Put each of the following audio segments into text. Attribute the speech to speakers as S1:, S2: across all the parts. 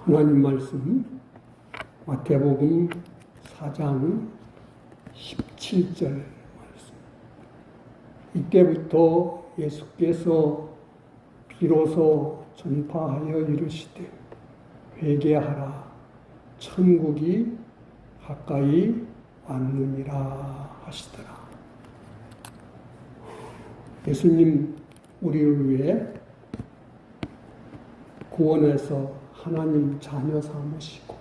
S1: 하나님 말씀 마태복음 4장 17절 말씀. 이때부터 예수께서 비로소 전파하여 이르시되 회개하라 천국이 가까이 왔느니라 하시더라. 예수님 우리를 위해 구원해서 하나님 자녀 삼으시고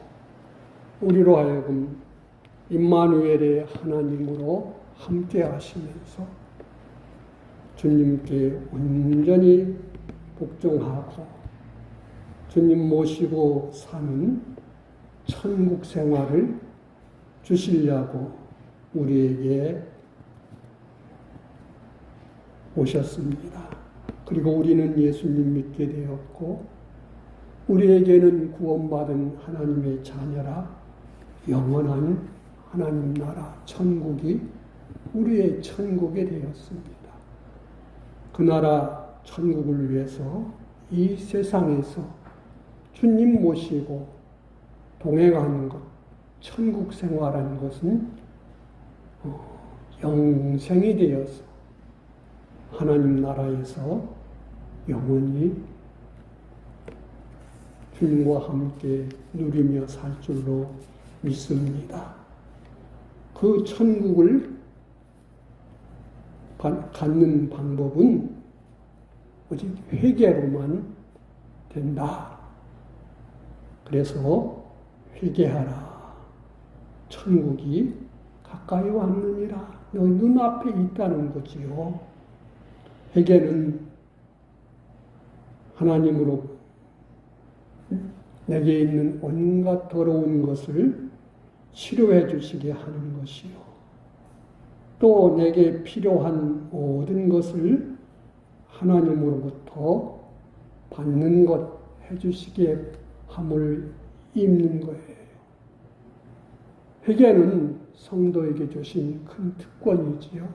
S1: 우리로 하여금 임마누엘의 하나님으로 함께 하시면서 주님께 온전히 복종하고 주님 모시고 사는 천국 생활을 주시려고 우리에게 오셨습니다. 그리고 우리는 예수님 믿게 되었고 우리에게는 구원받은 하나님의 자녀라 영원한 하나님 나라 천국이 우리의 천국이 되었습니다. 그 나라 천국을 위해서 이 세상에서 주님 모시고 동행하는 것, 천국 생활하는 것은 영생이 되어서 하나님 나라에서 영원히 주님과 함께 누리며 살 줄로 믿습니다. 그 천국을 갖는 방법은 오직 회개로만 된다. 그래서 회개하라. 천국이 가까이 왔느니라. 너희 눈앞에 있다는 거지요. 회개는 하나님으로 내게 있는 온갖 더러운 것을 치료해 주시게 하는 것이요. 또 내게 필요한 모든 것을 하나님으로부터 받는 것 해주시게 함을 입는 거예요. 회개는 성도에게 주신 큰 특권이지요.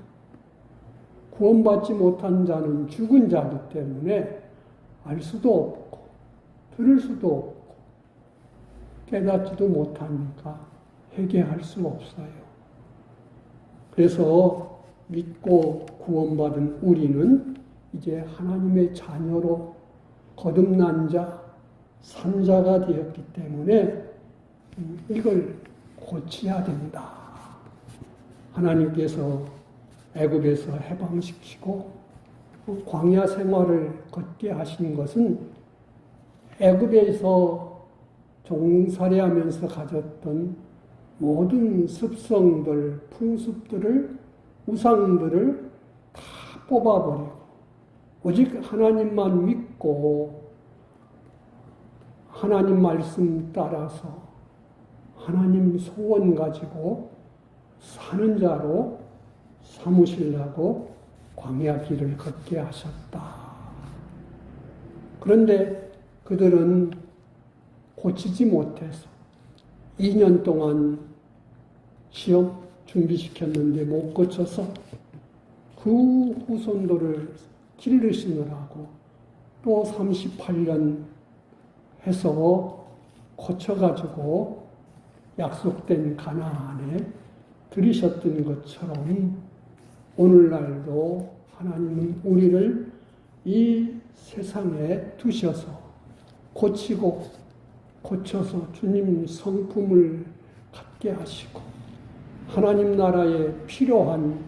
S1: 구원받지 못한 자는 죽은 자이기 때문에 알 수도 없고 들을 수도 없고 깨닫지도 못하니까 회개할 수 없어요. 그래서 믿고 구원받은 우리는 이제 하나님의 자녀로 거듭난 자, 산자가 되었기 때문에 이걸 고쳐야 된다. 하나님께서 애굽에서 해방시키고 광야 생활을 걷게 하신 것은 애굽에서 종살이하면서 가졌던 모든 습성들, 풍습들을, 우상들을 다 뽑아버리고 오직 하나님만 믿고 하나님 말씀 따라서 하나님 소원 가지고 사는 자로 삼으시려고 광야 길을 걷게 하셨다. 그런데 그들은 고치지 못해서 2년 동안 시험 준비시켰는데 못 고쳐서 그 후손들을 기르시느라고 또 38년 해서 고쳐가지고 약속된 가나안에 들이셨던 것처럼 오늘날도 하나님은 우리를 이 세상에 두셔서 고쳐서 주님 성품을 갖게 하시고 하나님 나라에 필요한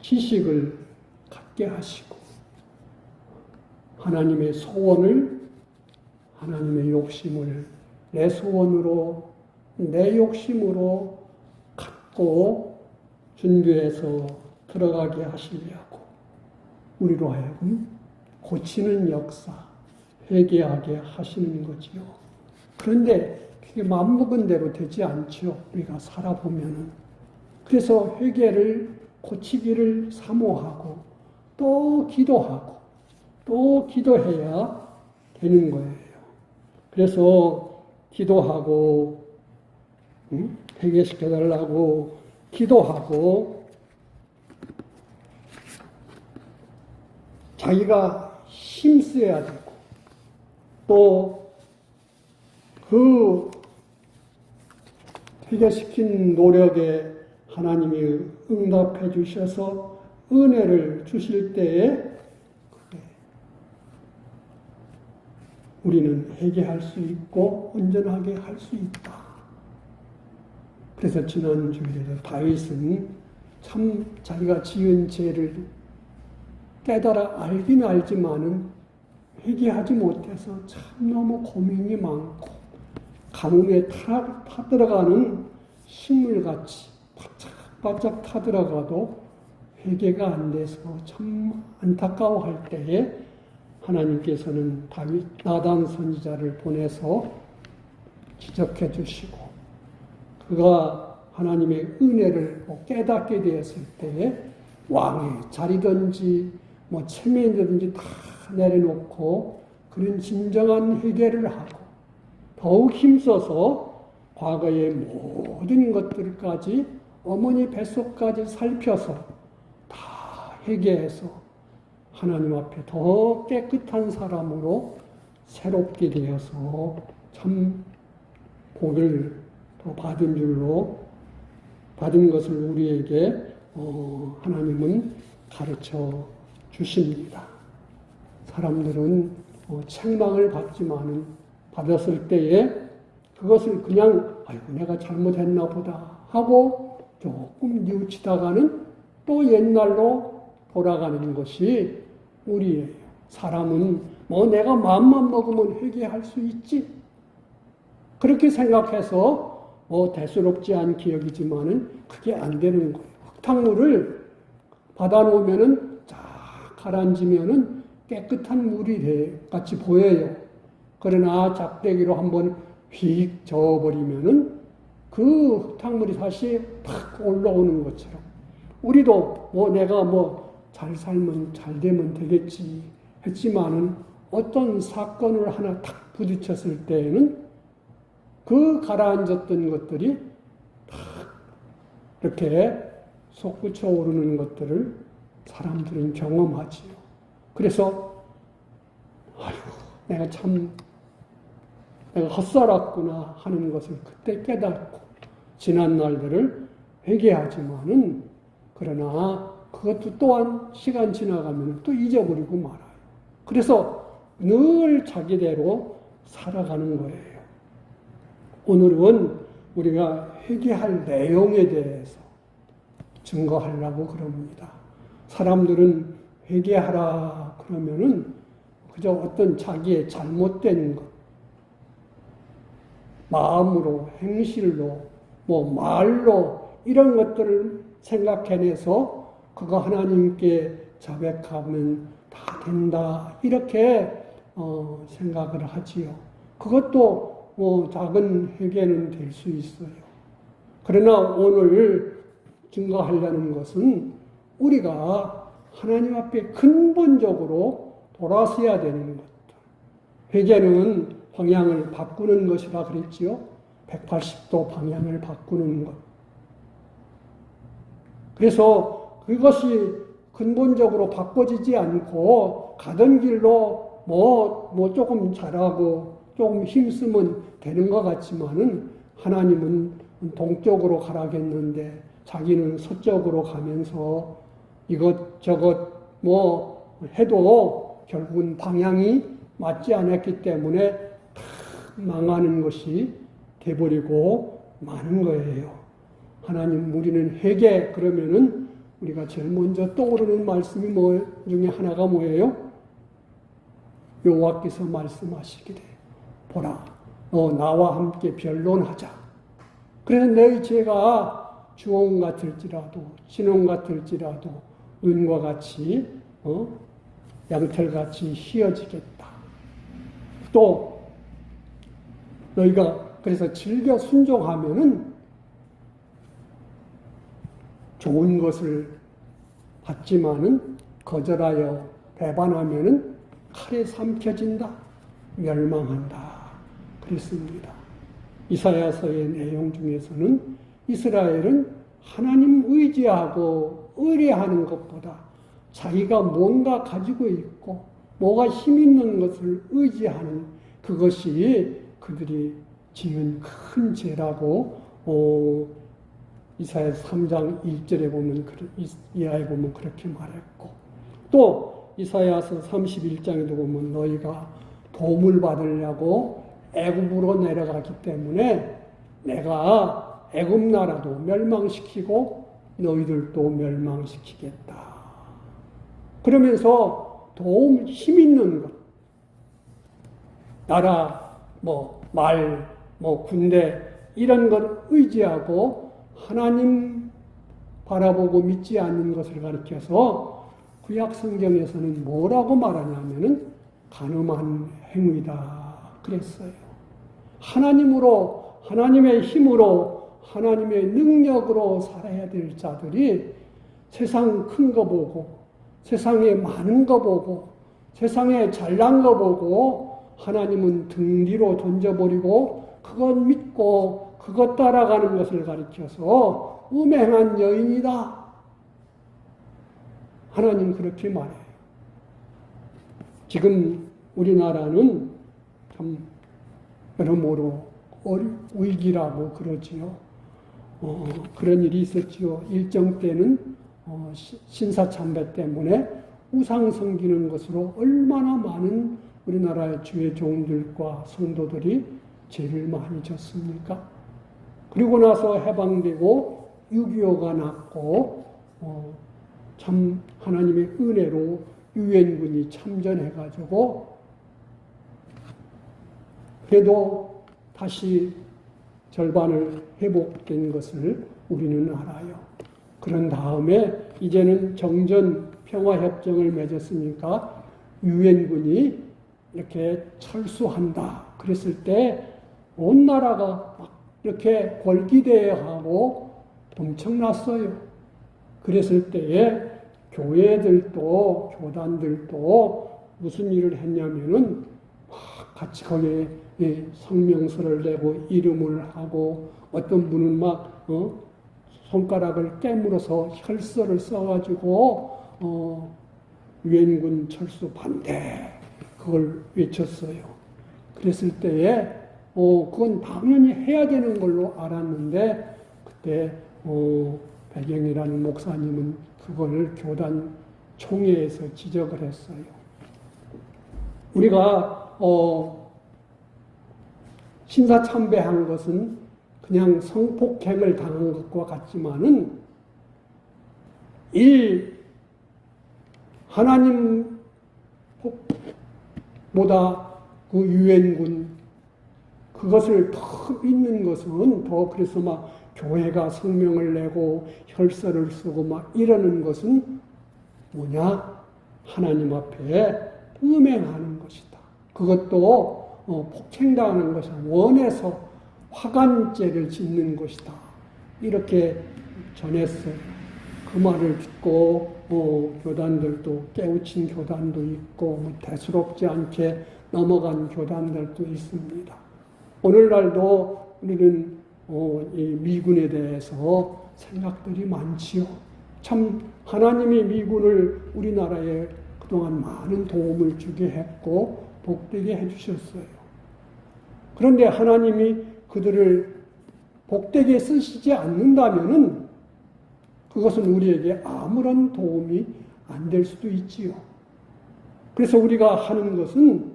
S1: 지식을 갖게 하시고 하나님의 소원을 하나님의 욕심을 내 소원으로 내 욕심으로 갖고 준비해서 들어가게 하시려고 우리로 하여금 고치는 역사, 회개하게 하시는 거지요. 그런데 그게 마음먹은 대로 되지 않죠. 우리가 살아보면은. 그래서 회개를 고치기를 사모하고 또 기도하고 또 기도해야 되는 거예요. 그래서 기도하고 회개시켜달라고 기도하고 자기가 힘써야 되고 또 그 해결시킨 노력에 하나님이 응답해 주셔서 은혜를 주실 때에 우리는 회개할 수 있고 온전하게 할 수 있다. 그래서 지난 주일에 다윗은 참 자기가 지은 죄를 깨달아 알긴 알지만은 회개하지 못해서 참 너무 고민이 많고 가뭄에 타들어가는 식물같이 바짝바짝 타들어가도 회개가 안 돼서 참 안타까워할 때에 하나님께서는 나단 선지자를 보내서 지적해 주시고 그가 하나님의 은혜를 깨닫게 되었을 때에 왕의 자리든지 체면이든지 다 내려놓고 그런 진정한 회개를 하고 더욱 힘써서 과거의 모든 것들까지 어머니 뱃속까지 살펴서 다 회개해서 하나님 앞에 더 깨끗한 사람으로 새롭게 되어서 참 복을 더 받은 것을 우리에게 하나님은 가르쳐 주십니다. 사람들은 책망을 받았을 때에 그것을 그냥 아이고 내가 잘못했나 보다 하고 조금 뉘우치다가는 또 옛날로 돌아가는 것이 우리예요. 사람은 내가 마음만 먹으면 회개할 수 있지. 그렇게 생각해서 대수롭지 않게 여기지만은 그게 안 되는 거예요. 흙탕물을 받아놓으면은 쫙 가라앉으면은 깨끗한 물이 같이 보여요. 그러나 작대기로 한번 휙 저어버리면은 그 흙탕물이 다시 팍 올라오는 것처럼 우리도 내가 잘 살면 잘 되면 되겠지 했지만은 어떤 사건을 하나 탁 부딪혔을 때에는 그 가라앉았던 것들이 탁 이렇게 솟구쳐 오르는 것들을 사람들은 경험하지요. 그래서 내가 헛살았구나 하는 것을 그때 깨닫고 지난 날들을 회개하지만은 그러나 그것도 또한 시간 지나가면 또 잊어버리고 말아요. 그래서 늘 자기대로 살아가는 거예요. 오늘은 우리가 회개할 내용에 대해서 증거하려고 그럽니다. 사람들은 회개하라 그러면은 그저 어떤 자기의 잘못된 것, 마음으로, 행실로, 말로 이런 것들을 생각해내서 그거 하나님께 자백하면 다 된다 이렇게 생각을 하지요. 그것도 작은 회개는 될 수 있어요. 그러나 오늘 증거하려는 것은 우리가 하나님 앞에 근본적으로 돌아서야 되는 것들. 회개는 방향을 바꾸는 것이라 그랬지요. 180도 방향을 바꾸는 것. 그래서 그것이 근본적으로 바꿔지지 않고 가던 길로 조금 잘하고 조금 힘쓰면 되는 것 같지만은 하나님은 동쪽으로 가라겠는데 자기는 서쪽으로 가면서 이것저것 해도 결국은 방향이 맞지 않았기 때문에 다 망하는 것이 돼버리고 마는 거예요. 하나님 우리는 회개 그러면은 우리가 제일 먼저 떠오르는 말씀이 중에 하나가 뭐예요? 여호와께서 말씀하시기를 보라 너 나와 함께 변론하자. 그래서 내 죄가 주홍 같을지라도 진홍 같을지라도 눈과 같이 양털같이 희어지겠다. 또 너희가 그래서 즐겨 순종하면은 좋은 것을 받지만은 거절하여 배반하면은 칼에 삼켜진다. 멸망한다. 그랬습니다. 이사야서의 내용 중에서는 이스라엘은 하나님 의지하고 의뢰하는 것보다 자기가 뭔가 가지고 있고 뭐가 힘 있는 것을 의지하는 그것이 그들이 지은 큰 죄라고 이사야 3장 1절에 보면 이하에 보면 그렇게 말했고, 또 이사야서 31장에도 보면 너희가 도움을 받으려고 애굽으로 내려가기 때문에 내가 애굽 나라도 멸망시키고 너희들도 멸망시키겠다. 그러면서 도움, 힘 있는 것, 나라, 말, 군대 이런 걸 의지하고 하나님 바라보고 믿지 않는 것을 가리켜서 구약 성경에서는 뭐라고 말하냐면은 간음한 행위다 그랬어요. 하나님으로, 하나님의 힘으로, 하나님의 능력으로 살아야 될 자들이 세상 큰 거 보고, 세상에 많은 거 보고, 세상에 잘난 거 보고 하나님은 등 뒤로 던져버리고 그것 믿고 그것 따라가는 것을 가리켜서 음행한 여인이다. 하나님 그렇게 말해요. 지금 우리나라는 참 여러모로 위기라고 그러지요. 그런 일이 있었지요. 일정 때는 신사참배 때문에 우상 섬기는 것으로 얼마나 많은 우리나라의 주의 종들과 성도들이 죄를 많이 졌습니까? 그리고 나서 해방되고 6.25가 났고 참 하나님의 은혜로 유엔군이 참전해가지고 그래도 다시 절반을 회복된 것을 우리는 알아요. 그런 다음에 이제는 정전 평화협정을 맺었으니까 유엔군이 이렇게 철수한다. 그랬을 때 온 나라가 막 이렇게 골기대하고 엄청났어요. 그랬을 때에 교회들도 교단들도 무슨 일을 했냐면은 막 같이 거기에 성명서를 내고 이름을 하고 어떤 분은 막 손가락을 깨물어서 혈서를 써가지고 유엔군 철수 반대 그걸 외쳤어요. 그랬을 때에 그건 당연히 해야 되는 걸로 알았는데 그때 배경이라는 목사님은 그걸 교단 총회에서 지적을 했어요. 우리가 신사참배한 것은 그냥 성폭행을 당한 것과 같지만은 하나님보다 그 유엔군 그것을 더 믿는 것은 더 그래서 막 교회가 성명을 내고 혈서를 쓰고 막 이러는 것은 뭐냐? 하나님 앞에 음행하는 것이다. 그것도 폭행당하는 것이 원해서 화관죄를 짓는 것이다. 이렇게 전했어요. 그 말을 듣고 교단들도 깨우친 교단도 있고 대수롭지 않게 넘어간 교단들도 있습니다. 오늘날도 우리는 이 미군에 대해서 생각들이 많지요. 참 하나님이 미군을 우리나라에 그동안 많은 도움을 주게 했고 복되게 해주셨어요. 그런데 하나님이 그들을 복되게 쓰시지 않는다면은 그것은 우리에게 아무런 도움이 안 될 수도 있지요. 그래서 우리가 하는 것은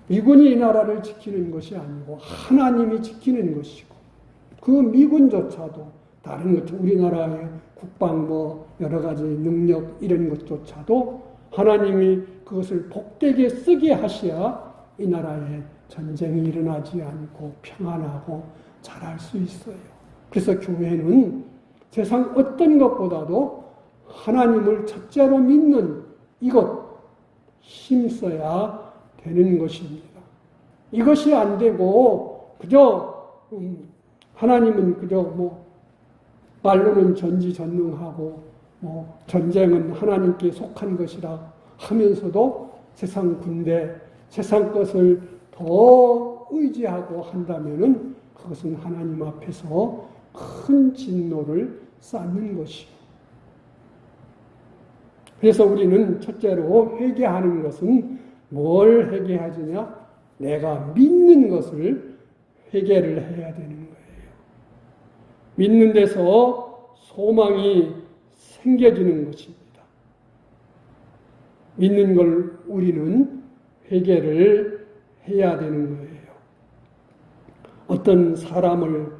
S1: 미군이 이 나라를 지키는 것이 아니고 하나님이 지키는 것이고 그 미군조차도 다른 것 우리나라의 국방 여러 가지 능력 이런 것조차도 하나님이 그것을 복되게 쓰게 하셔야 이 나라에 전쟁이 일어나지 않고 평안하고 잘할 수 있어요. 그래서 교회는 세상 어떤 것보다도 하나님을 첫째로 믿는 이것 힘써야 되는 것입니다. 이것이 안 되고 그저 하나님은 그저 말로는 전지전능하고 전쟁은 하나님께 속한 것이라 하면서도 세상 군대, 세상 것을 더 의지하고 한다면은 그것은 하나님 앞에서 큰 진노를 쌓는 것이요. 그래서 우리는 첫째로 회개하는 것은 뭘 회개하느냐? 내가 믿는 것을 회개를 해야 되는 거예요. 믿는 데서 소망이 생겨지는 것입니다. 믿는 걸 우리는 회개를 해야 되는 거예요. 어떤 사람을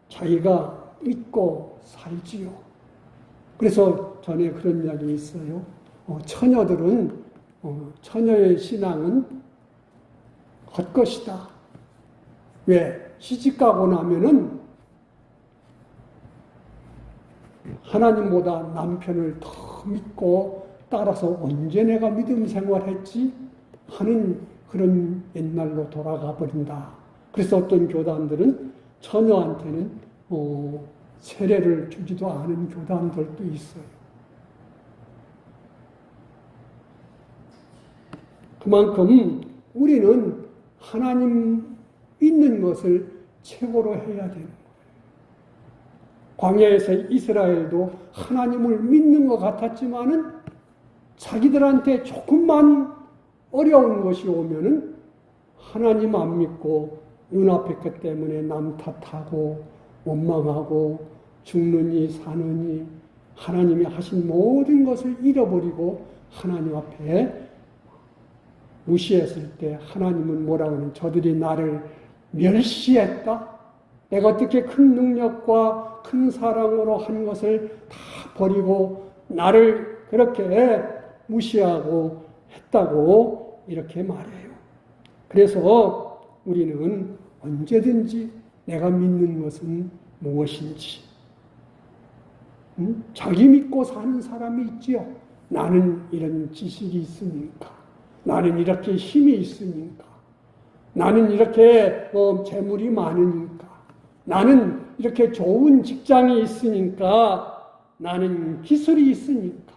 S1: 자기가 믿고 살지요. 그래서 전에 그런 이야기 있어요. 처녀의 신앙은 헛것이다. 왜? 시집가고 나면은 하나님보다 남편을 더 믿고 따라서 언제 내가 믿음 생활했지? 하는 그런 옛날로 돌아가 버린다. 그래서 어떤 교단들은 처녀한테는 세례를 주지도 않은 교단들도 있어요. 그만큼 우리는 하나님 믿는 것을 최고로 해야 되는 거예요. 광야에서 이스라엘도 하나님을 믿는 것 같았지만은 자기들한테 조금만 어려운 것이 오면은 하나님 안 믿고 눈앞에 것 때문에 남 탓하고 원망하고 죽느니 사느니 하나님이 하신 모든 것을 잃어버리고 하나님 앞에 무시했을 때 하나님은 뭐라고 하는 저들이 나를 멸시했다. 내가 어떻게 큰 능력과 큰 사랑으로 한 것을 다 버리고 나를 그렇게 무시하고 했다고 이렇게 말해요. 그래서 우리는 언제든지 내가 믿는 것은 무엇인지 자기 믿고 사는 사람이 있지요. 나는 이런 지식이 있으니까 나는 이렇게 힘이 있으니까 나는 이렇게 재물이 많으니까 나는 이렇게 좋은 직장이 있으니까 나는 기술이 있으니까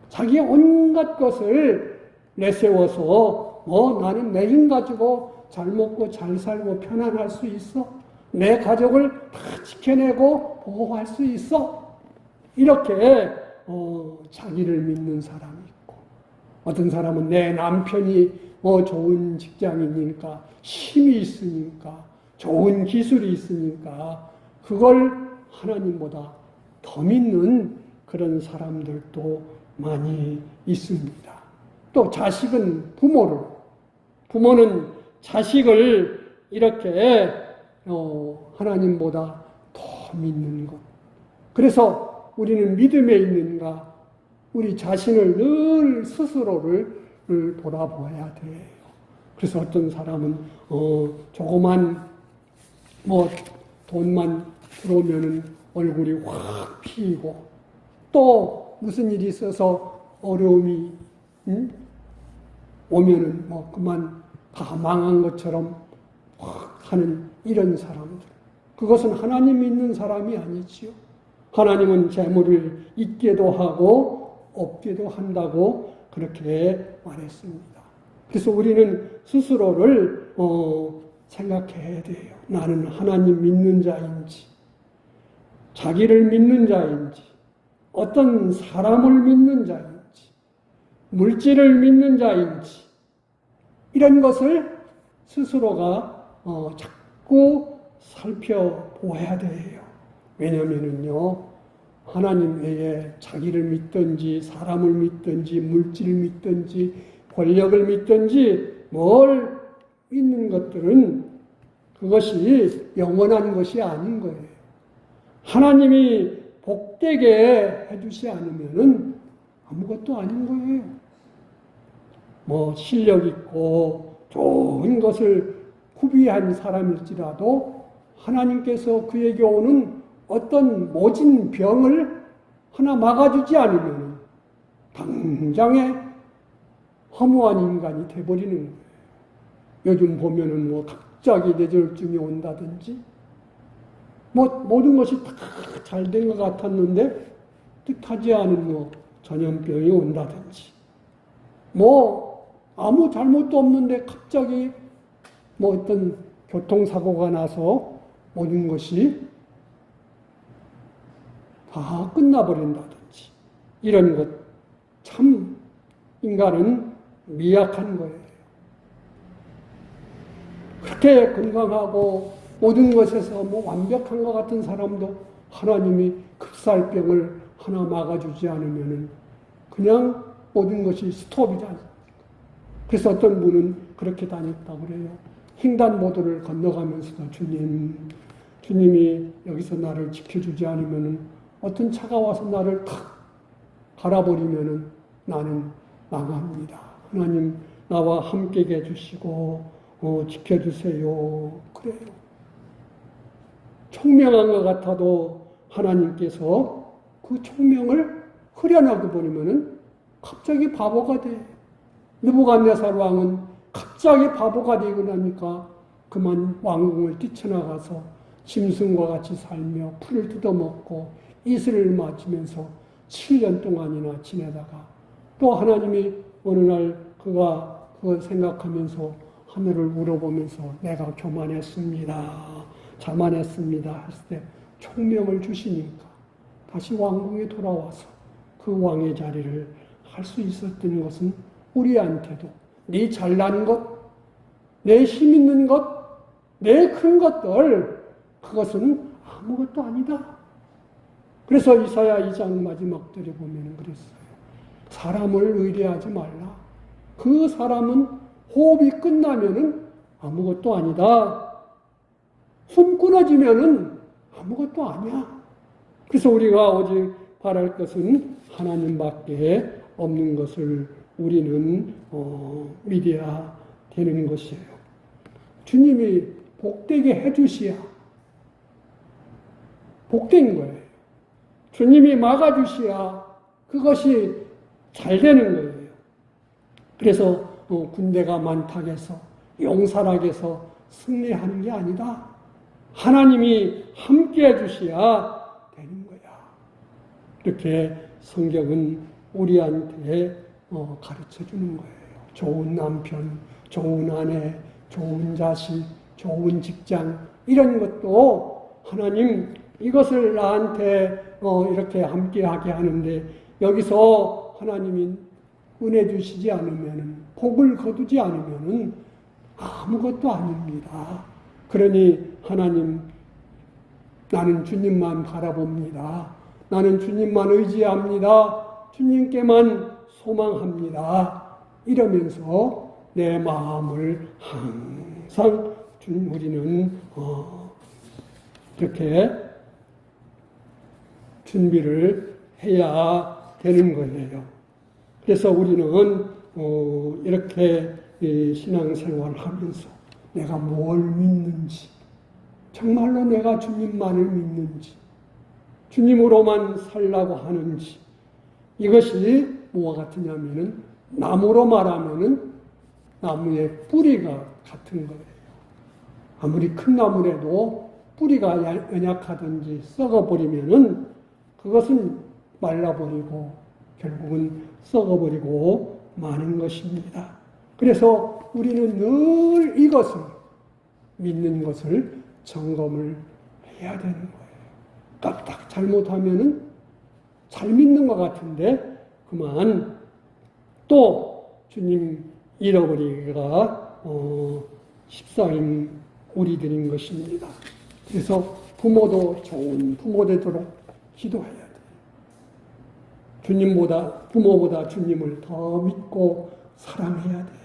S1: 자기의 온갖 것을 내세워서 나는 내 힘 가지고 잘 먹고 잘 살고 편안할 수 있어. 내 가족을 다 지켜내고 보호할 수 있어. 이렇게 자기를 믿는 사람이 있고 어떤 사람은 내 남편이 좋은 직장이니까 힘이 있으니까 좋은 기술이 있으니까 그걸 하나님보다 더 믿는 그런 사람들도 많이 있습니다. 또 자식은 부모는 자식을 이렇게 하나님보다 더 믿는 것. 그래서 우리는 믿음에 있는가 우리 자신을 늘 스스로를 돌아보아야 돼요. 그래서 어떤 사람은 조그만 돈만 들어오면은 얼굴이 확 피고 또 무슨 일이 있어서 어려움이 오면은 그만 다 망한 것처럼 확 하는 이런 사람들. 그것은 하나님 믿는 사람이 아니지요. 하나님은 재물을 있게도 하고 없게도 한다고 그렇게 말했습니다. 그래서 우리는 스스로를 생각해야 돼요. 나는 하나님 믿는 자인지, 자기를 믿는 자인지, 어떤 사람을 믿는 자인지, 물질을 믿는 자인지, 이런 것을 스스로가 자꾸 살펴보아야 돼요. 왜냐면은요, 하나님 외에 자기를 믿든지, 사람을 믿든지, 물질을 믿든지, 권력을 믿든지, 뭘 믿는 것들은 그것이 영원한 것이 아닌 거예요. 하나님이 복되게 해주지 않으면은 아무것도 아닌 거예요. 실력 있고 좋은 것을 구비한 사람일지라도 하나님께서 그에게 오는 어떤 모진 병을 하나 막아주지 않으면 당장에 허무한 인간이 돼버리는 거예요. 요즘 보면은 갑자기 뇌졸중이 온다든지 모든 것이 다 잘 된 것 같았는데 뜻하지 않은 전염병이 온다든지 아무 잘못도 없는데 갑자기 어떤 교통사고가 나서 모든 것이 다 끝나버린다든지 이런 것 참 인간은 미약한 거예요. 그렇게 건강하고 모든 것에서 뭐 완벽한 것 같은 사람도 하나님이 급살병을 하나 막아주지 않으면은 그냥 모든 것이 스톱이다. 그래서 어떤 분은 그렇게 다녔다고 그래요. 횡단보도를 건너가면서도 주님이 여기서 나를 지켜주지 않으면은 어떤 차가 와서 나를 탁 갈아버리면은 나는 망합니다. 하나님 나와 함께 해주시고 지켜주세요. 그래요. 총명한 것 같아도 하나님께서 그 총명을 흐려나게 버리면은 갑자기 바보가 돼. 느부갓네살 왕은 갑자기 바보가 되고 나니까 그만 왕궁을 뛰쳐나가서 짐승과 같이 살며 풀을 뜯어먹고 이슬을 맞으면서 7년 동안이나 지내다가 또 하나님이 어느 날 그가 그걸 생각하면서 하늘을 물어보면서 내가 교만했습니다. 자만했습니다. 했을 때 총명을 주시니까 다시 왕궁에 돌아와서 그 왕의 자리를 할 수 있었던 것은 우리한테도 네 잘난 것, 내 힘 있는 것, 내 큰 것들 그것은 아무것도 아니다. 그래서 이사야 2장 마지막 절에 보면 그랬어요. 사람을 의뢰하지 말라. 그 사람은 호흡이 끝나면은 아무것도 아니다. 숨 끊어지면은 아무것도 아니야. 그래서 우리가 오직 바랄 것은 하나님밖에 없는 것을 우리는 믿어야 되는 것이에요. 주님이 복되게 해주시야 복된 거예요. 주님이 막아주시야 그것이 잘 되는 거예요. 그래서 군대가 많다해서 용사락에서 승리하는 게 아니다. 하나님이 함께 해주시야 되는 거야. 이렇게 성경은 우리한테 가르쳐 주는 거예요. 좋은 남편, 좋은 아내, 좋은 자식, 좋은 직장 이런 것도 하나님 이것을 나한테 이렇게 함께하게 하는데 여기서 하나님이 은혜 주시지 않으면은 복을 거두지 않으면은 아무것도 아닙니다. 그러니 하나님 나는 주님만 바라봅니다. 나는 주님만 의지합니다. 주님께만 소망합니다. 이러면서 내 마음을 항상 우리는 이렇게 준비를 해야 되는 거예요. 그래서 우리는 이렇게 신앙생활을 하면서 내가 뭘 믿는지, 정말로 내가 주님만을 믿는지, 주님으로만 살라고 하는지, 이것이 뭐와 같으냐면은 나무로 말하면은 나무의 뿌리가 같은 거예요. 아무리 큰 나무라도 뿌리가 연약하든지 썩어버리면은 그것은 말라버리고 결국은 썩어버리고 마는 것입니다. 그래서 우리는 늘 이것을 믿는 것을 점검을 해야 되는 거예요. 까딱 잘못하면은 잘 믿는 것 같은데 그만 또 주님 잃어버리기가 십상인 우리들인 것입니다. 그래서 부모도 좋은 부모 되도록 기도해야 돼요. 부모보다 주님을 더 믿고 사랑해야 돼요.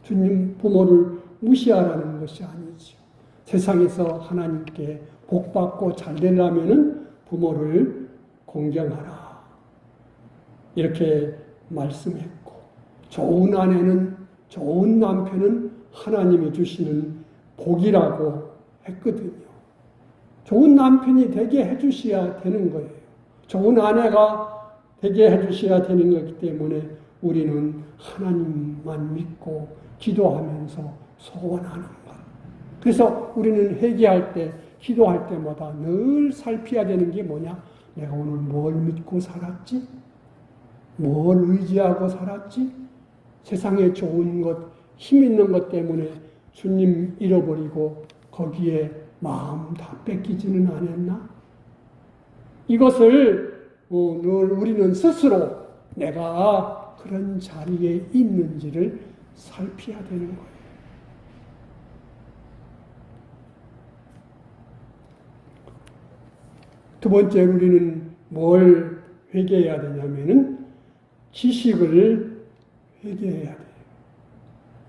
S1: 주님 부모를 무시하라는 것이 아니죠. 세상에서 하나님께 복받고 잘 되려면은 부모를 공경하라. 이렇게 말씀했고, 좋은 아내는, 좋은 남편은 하나님이 주시는 복이라고 했거든요. 좋은 남편이 되게 해주셔야 되는 거예요. 좋은 아내가 되게 해주셔야 되는 거기 때문에 우리는 하나님만 믿고 기도하면서 소원하는 것. 그래서 우리는 회개할 때, 기도할 때마다 늘 살펴야 되는 게 뭐냐? 내가 오늘 뭘 믿고 살았지? 뭘 의지하고 살았지? 세상에 좋은 것, 힘 있는 것 때문에 주님 잃어버리고 거기에 마음 다 뺏기지는 않았나? 이것을 늘 우리는 스스로 내가 그런 자리에 있는지를 살펴야 되는 거예요. 두 번째로 우리는 뭘 회개해야 되냐면은 지식을 회개해야 돼요.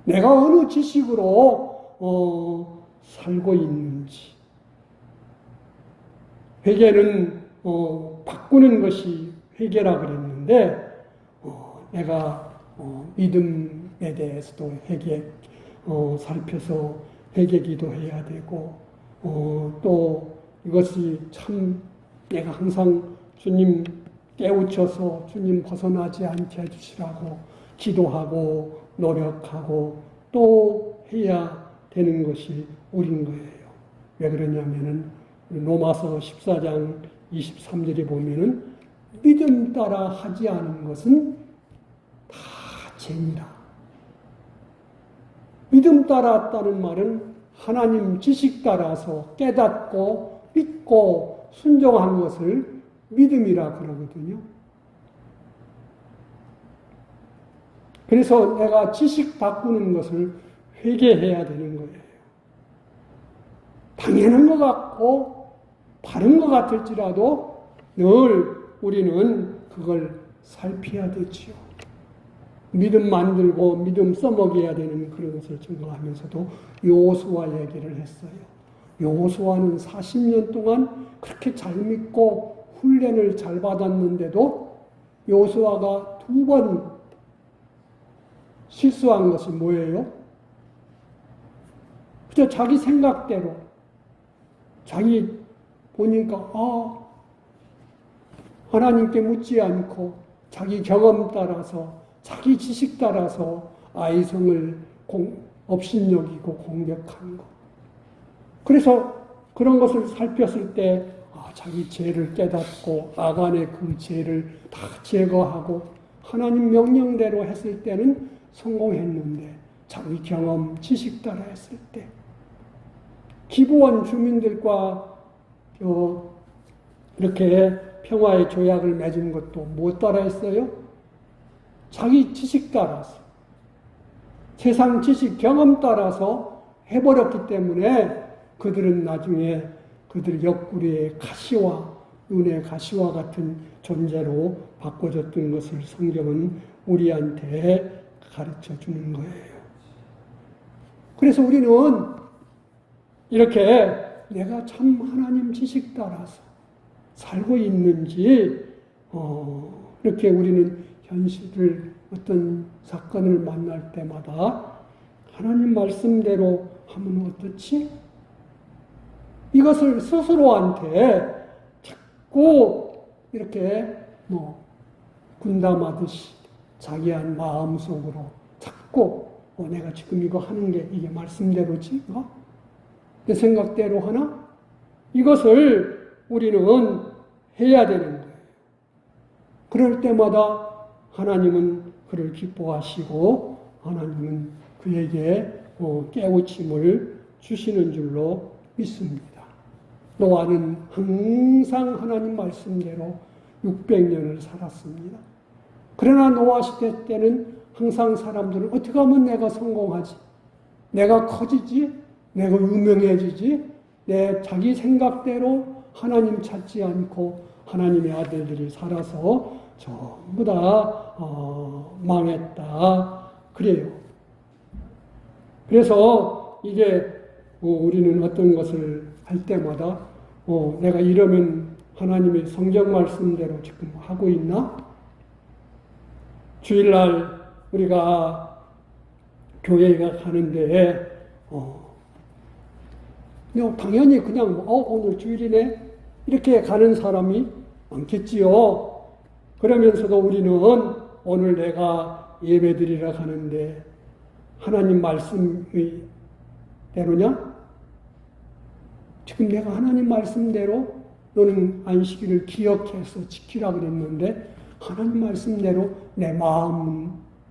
S1: 내가 어느 지식으로 살고 있는지. 회개는 바꾸는 것이 회개라 그랬는데 내가 믿음에 대해서도 살펴서 회개 기도해야 되고 또 이것이 참 내가 항상 주님 깨우쳐서 주님 벗어나지 않게 해주시라고 기도하고 노력하고 또 해야 되는 것이 우린 거예요. 왜 그러냐면은 로마서 14장 23절에 보면은 믿음 따라 하지 않은 것은 다 죄니라. 믿음 따랐다는 말은 하나님 지식 따라서 깨닫고 믿고 순종한 것을 믿음이라 그러거든요. 그래서 내가 지식 바꾸는 것을 회개해야 되는 거예요. 당연한 것 같고 바른 것 같을지라도 늘 우리는 그걸 살펴야 되지요. 믿음 만들고 믿음 써먹여야 되는 그런 것을 증거하면서도 여호수아 얘기를 했어요. 여호수아는 40년 동안 그렇게 잘 믿고 훈련을 잘 받았는데도 여호수아가 2번 실수한 것이 뭐예요? 그저 자기 생각대로 자기 보니까 하나님께 묻지 않고 자기 경험 따라서 자기 지식 따라서 아이성을 업신여기고 공격한 것. 그래서 그런 것을 살폈을 때 자기 죄를 깨닫고 아간의 그 죄를 다 제거하고 하나님 명령대로 했을 때는 성공했는데 자기 경험, 지식 따라 했을 때 기브온 주민들과 이렇게 평화의 조약을 맺은 것도 뭐 따라 했어요? 자기 지식 따라서 세상 지식 경험 따라서 해버렸기 때문에 그들은 나중에 그들 옆구리의 가시와 눈의 가시와 같은 존재로 바꿔졌던 것을 성경은 우리한테 가르쳐 주는 거예요. 그래서 우리는 이렇게 내가 참 하나님 지식 따라서 살고 있는지 이렇게 우리는 현실을 어떤 사건을 만날 때마다 하나님 말씀대로 하면 어떻지? 이것을 스스로한테 자꾸 이렇게 군담하듯이 자기한 마음속으로 자꾸 내가 지금 이거 하는 게 이게 말씀대로지? 내 생각대로 하나? 이것을 우리는 해야 되는 거예요. 그럴 때마다 하나님은 그를 기뻐하시고 하나님은 그에게 깨우침을 주시는 줄로 믿습니다. 노아는 항상 하나님 말씀대로 600년을 살았습니다. 그러나 노아 시대 때는 항상 사람들은 어떻게 하면 내가 성공하지? 내가 커지지? 내가 유명해지지? 내 자기 생각대로 하나님 찾지 않고 하나님의 아들들이 살아서 전부 다 망했다. 그래요. 그래서 이게 우리는 어떤 것을 할 때마다 내가 이러면 하나님의 성경 말씀대로 지금 하고 있나? 주일날 우리가 교회에 가는데 당연히 그냥 오늘 주일이네 이렇게 가는 사람이 많겠지요. 그러면서도 우리는 오늘 내가 예배드리러 가는데 하나님 말씀의 대로냐? 지금 내가 하나님 말씀대로 너는 안식일을 기억해서 지키라 그랬는데 하나님 말씀대로 내 마음은,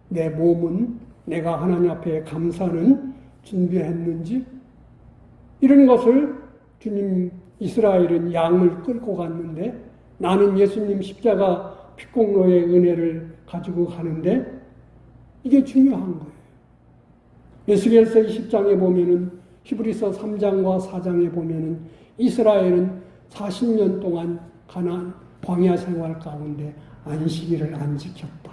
S1: 내 몸은 내가 하나님 앞에 감사는 준비했는지 이런 것을 주님 이스라엘은 양을 끌고 갔는데 나는 예수님 십자가 피공로의 은혜를 가지고 가는데 이게 중요한 거예요. 에스겔서 20장에 보면은 히브리서 3장과 4장에 보면은 이스라엘은 40년 동안 가나안 광야 생활 가운데 안식일을 안 지켰다.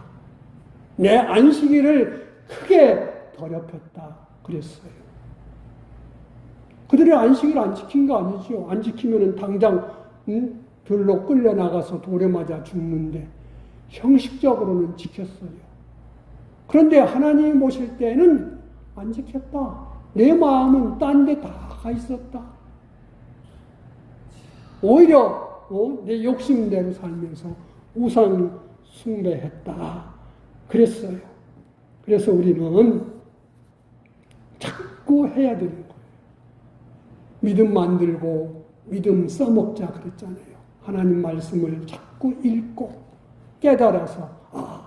S1: 내 안식일을 크게 더럽혔다 그랬어요. 그들이 안식일을 안 지킨 거 아니죠. 안 지키면 당장 들로 끌려나가서 돌에 맞아 죽는데 형식적으로는 지켰어요. 그런데 하나님이 모실 때는 안 지켰다. 내 마음은 딴 데 다 가 있었다. 오히려 내 욕심대로 살면서 우상 숭배했다. 그랬어요. 그래서 우리는 자꾸 해야 되는 거예요. 믿음 만들고 믿음 써먹자 그랬잖아요. 하나님 말씀을 자꾸 읽고 깨달아서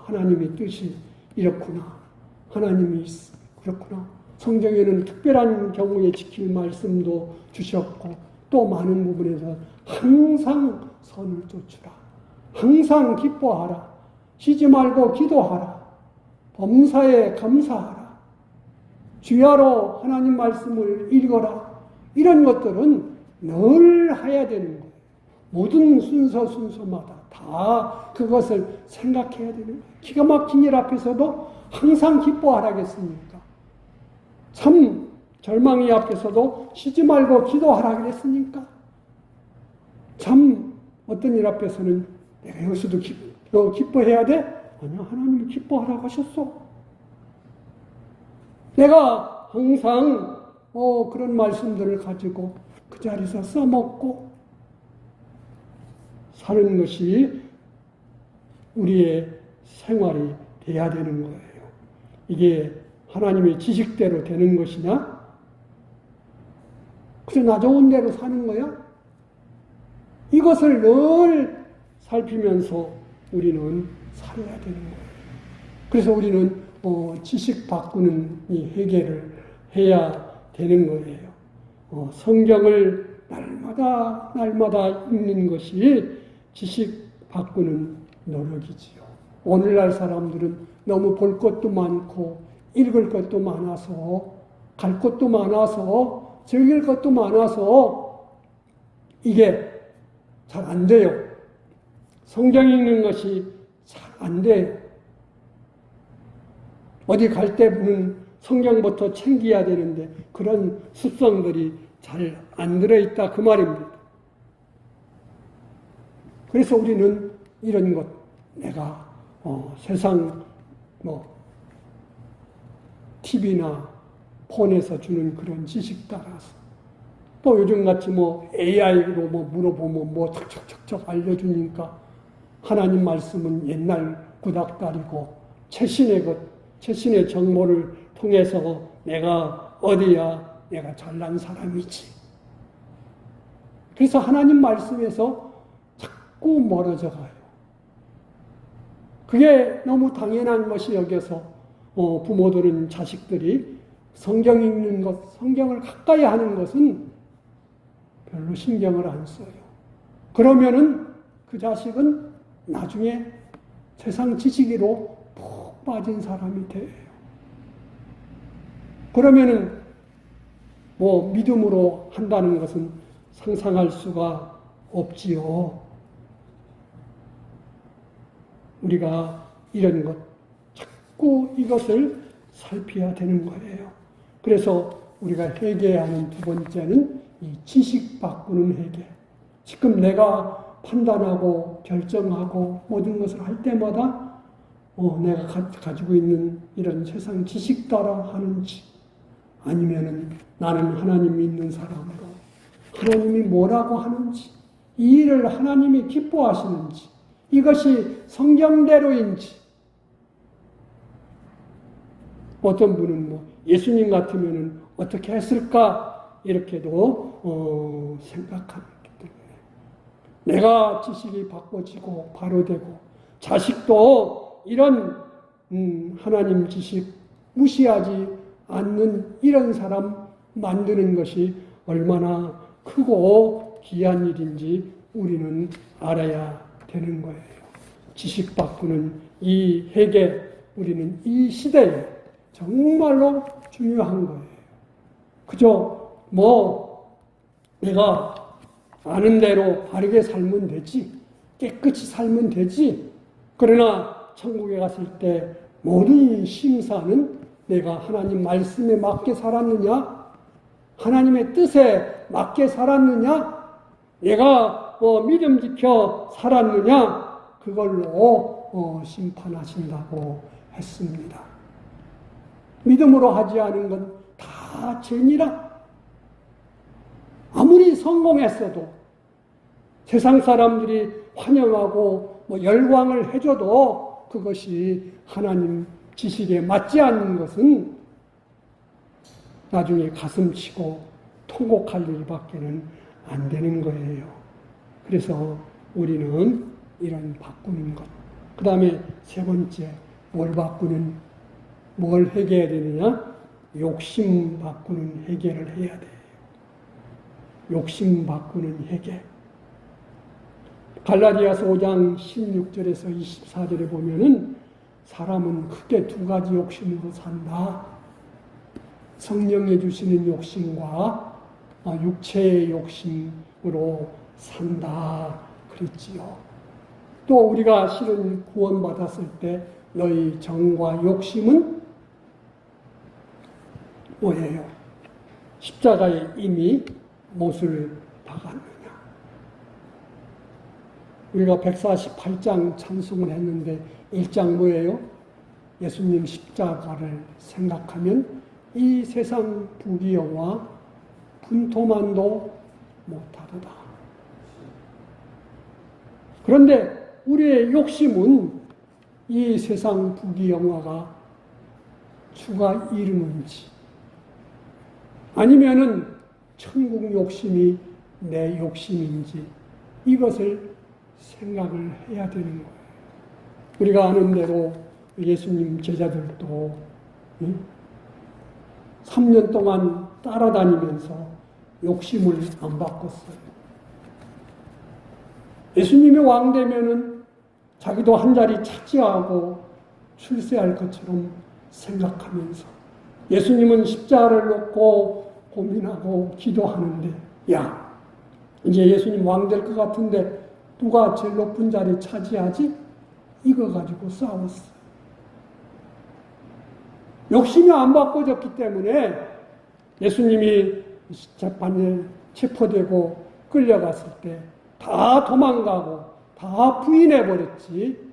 S1: 하나님의 뜻이 이렇구나. 하나님이 그렇구나. 성경에는 특별한 경우에 지킬 말씀도 주셨고 또 많은 부분에서 항상 선을 쫓으라. 항상 기뻐하라. 쉬지 말고 기도하라. 범사에 감사하라. 주야로 하나님 말씀을 읽어라. 이런 것들은 늘 해야 되는 거예요. 모든 순서마다 다 그것을 생각해야 되는 거예요. 기가 막힌 일 앞에서도 항상 기뻐하라겠습니까? 참 절망이 앞에서도 쉬지 말고 기도하라 그랬으니까? 참 어떤 일 앞에서는 내가 여기서도 너 기뻐해야 돼? 아니야, 하나님이 기뻐하라고 하셨어. 내가 항상 그런 말씀들을 가지고 그 자리에서 써먹고 사는 것이 우리의 생활이 돼야 되는 거예요. 이게 하나님의 지식대로 되는 것이냐? 그래서 나 좋은 대로 사는 거야? 이것을 늘 살피면서 우리는 살아야 되는 거예요. 그래서 우리는 지식 바꾸는 이 회개를 해야 되는 거예요. 성경을 날마다 읽는 것이 지식 바꾸는 노력이지요. 오늘날 사람들은 너무 볼 것도 많고 읽을 것도 많아서 갈 것도 많아서 즐길 것도 많아서 이게 잘 안 돼요. 성경 읽는 것이 잘 안 돼요. 어디 갈 때는 성경부터 챙겨야 되는데 그런 습성들이 잘 안 들어있다 그 말입니다. 그래서 우리는 이런 것 내가 세상 TV나 폰에서 주는 그런 지식 따라서 또 요즘같이 AI로 물어보면 척척척척 알려주니까 하나님 말씀은 옛날 구닥다리고 최신의 정보를 통해서 내가 어디야 내가 잘난 사람이지. 그래서 하나님 말씀에서 자꾸 멀어져 가요. 그게 너무 당연한 것이 여겨서 부모들은 자식들이 성경 읽는 것, 성경을 가까이 하는 것은 별로 신경을 안 써요. 그러면은 그 자식은 나중에 세상 지식으로 푹 빠진 사람이 돼요. 그러면은 믿음으로 한다는 것은 상상할 수가 없지요. 우리가 이런 것, 자꾸 이것을 살펴야 되는 거예요. 그래서 우리가 회개해야 하는 두 번째는 이 지식 바꾸는 회개. 지금 내가 판단하고 결정하고 모든 것을 할 때마다 내가 가지고 있는 이런 세상 지식 따라 하는지 아니면은 나는 하나님 믿는 사람으로 하나님이 뭐라고 하는지 이 일을 하나님이 기뻐하시는지 이것이 성경대로인지 어떤 분은 예수님 같으면은 어떻게 했을까 이렇게도 생각하기 때문에 내가 지식이 바꿔지고 바로 되고 자식도 이런 하나님 지식 무시하지 않는 이런 사람 만드는 것이 얼마나 크고 귀한 일인지 우리는 알아야 되는 거예요. 지식 바꾸는 이 회개 우리는 이 시대에 정말로 중요한 거예요. 그저 내가 아는 대로 바르게 살면 되지. 깨끗이 살면 되지. 그러나 천국에 갔을 때 모든 심사는 내가 하나님 말씀에 맞게 살았느냐, 하나님의 뜻에 맞게 살았느냐, 내가 믿음 지켜 살았느냐, 그걸로 심판하신다고 했습니다. 믿음으로 하지 않은 건 다 죄니라. 아무리 성공했어도 세상 사람들이 환영하고 열광을 해줘도 그것이 하나님 지식에 맞지 않는 것은 나중에 가슴치고 통곡할 일밖에는 안 되는 거예요. 그래서 우리는 이런 바꾸는 것. 그 다음에 세 번째, 뭘 해결해야 되느냐? 욕심 바꾸는 해결을 해야 돼요. 욕심 바꾸는 해결. 갈라디아서 5장 16절에서 24절에 보면은 사람은 크게 두 가지 욕심으로 산다. 성령이 주시는 욕심과 육체의 욕심으로 산다. 그랬지요. 또 우리가 실은 구원받았을 때 너희 정과 욕심은 뭐예요? 십자가에 이미 못을 박았느냐. 우리가 148장 찬송을 했는데 1장 뭐예요? 예수님 십자가를 생각하면 이 세상 부귀영화 분토만도 못하도다. 그런데 우리의 욕심은 이 세상 부귀영화가 주가 이루는지 아니면은 천국 욕심이 내 욕심인지 이것을 생각을 해야 되는 거예요. 우리가 아는 대로 예수님 제자들도 3년 동안 따라다니면서 욕심을 안 바꿨어요. 예수님이 왕 되면은 자기도 한 자리 차지하고 출세할 것처럼 생각하면서 예수님은 십자가를 놓고 고민하고 기도하는데 야, 이제 예수님 왕 될 것 같은데 누가 제일 높은 자리 차지하지? 이거 가지고 싸웠어요. 욕심이 안 바꿔졌기 때문에 예수님이 재판에 체포되고 끌려갔을 때 다 도망가고 다 부인해버렸지.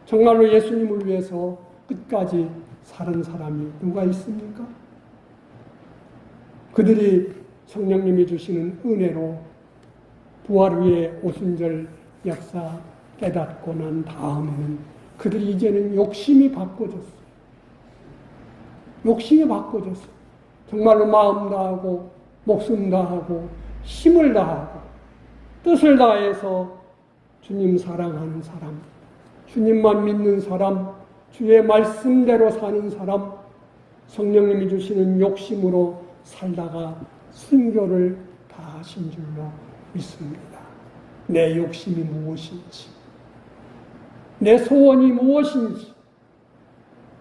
S1: 정말로 예수님을 위해서 끝까지 사는 사람이 누가 있습니까? 그들이 성령님이 주시는 은혜로 부활 위에 오순절 역사 깨닫고 난 다음에는 그들이 이제는 욕심이 바꿔졌어요. 욕심이 바꿔졌어요. 정말로 마음 다하고 목숨 다하고 힘을 다하고 뜻을 다해서 주님 사랑하는 사람, 주님만 믿는 사람, 주의 말씀대로 사는 사람, 성령님이 주시는 욕심으로 살다가 순교를 다 하신 줄로 믿습니다. 내 욕심이 무엇인지, 내 소원이 무엇인지,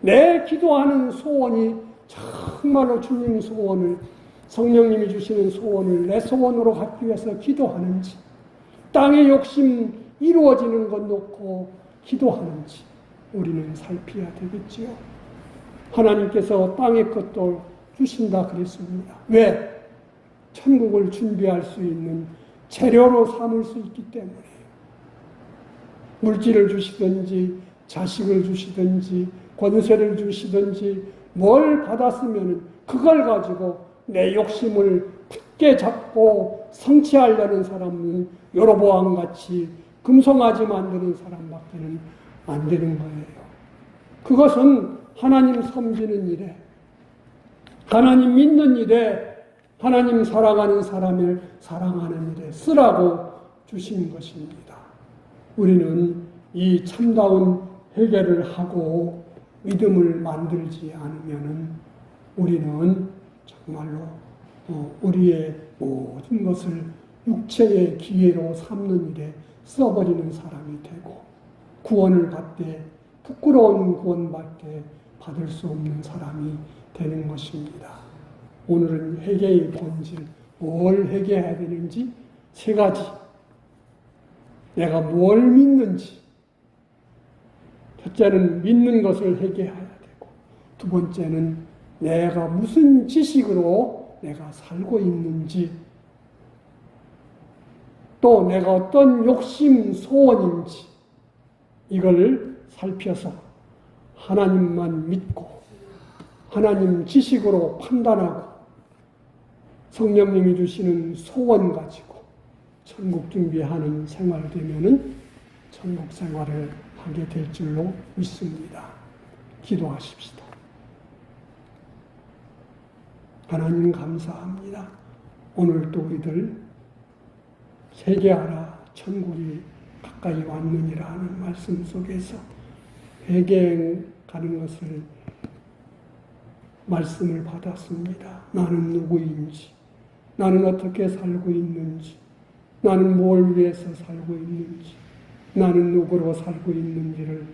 S1: 내 기도하는 소원이 정말로 주님 소원을, 성령님이 주시는 소원을 내 소원으로 갖기 위해서 기도하는지, 땅의 욕심 이루어지는 것 놓고 기도하는지 우리는 살펴야 되겠지요. 하나님께서 땅의 것도 주신다 그랬습니다. 왜? 천국을 준비할 수 있는 재료로 삼을 수 있기 때문에. 물질을 주시든지 자식을 주시든지 권세를 주시든지 뭘 받았으면 그걸 가지고 내 욕심을 굳게 잡고 성취하려는 사람은 여로보암같이 금송아지 만드는 사람밖에는 안 되는 거예요. 그것은 하나님 섬기는 일에, 하나님 믿는 일에, 하나님 사랑하는 사람을 사랑하는 일에 쓰라고 주신 것입니다. 우리는 이 참다운 회개를 하고 믿음을 만들지 않으면은 우리는 정말로 우리의 모든 것을 육체의 기회로 삼는 일에 써버리는 사람이 되고 구원을 받되 부끄러운 구원밖에 받을 수 없는 사람이 되는 것입니다. 오늘은 회개의 본질, 뭘 회개해야 되는지 세 가지 내가 뭘 믿는지, 첫째는 믿는 것을 회개해야 되고, 두 번째는 내가 무슨 지식으로 내가 살고 있는지, 또 내가 어떤 욕심, 소원인지 이걸 살펴서 하나님만 믿고 하나님 지식으로 판단하고 성령님이 주시는 소원 가지고 천국 준비하는 생활 되면은 천국 생활을 하게 될 줄로 믿습니다. 기도하십시다. 하나님 감사합니다. 오늘도 우리들 회개하라 천국이 가까이 왔느니라 하는 말씀 속에서 회개해 가는 것을 말씀을 받았습니다. 나는 누구인지, 나는 어떻게 살고 있는지, 나는 뭘 위해서 살고 있는지, 나는 누구로 살고 있는지를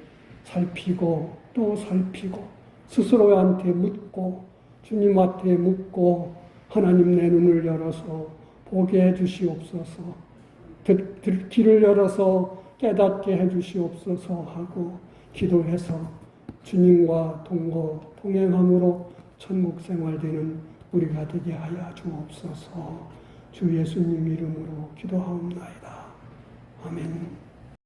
S1: 살피고 또 살피고 스스로한테 묻고 주님한테 묻고 하나님 내 눈을 열어서 보게 해주시옵소서, 귀를 열어서 깨닫게 해주시옵소서 하고 기도해서 주님과 동행함으로 천국 생활되는 우리가 되게 하여 주옵소서. 주 예수님 이름으로 기도하옵나이다. 아멘.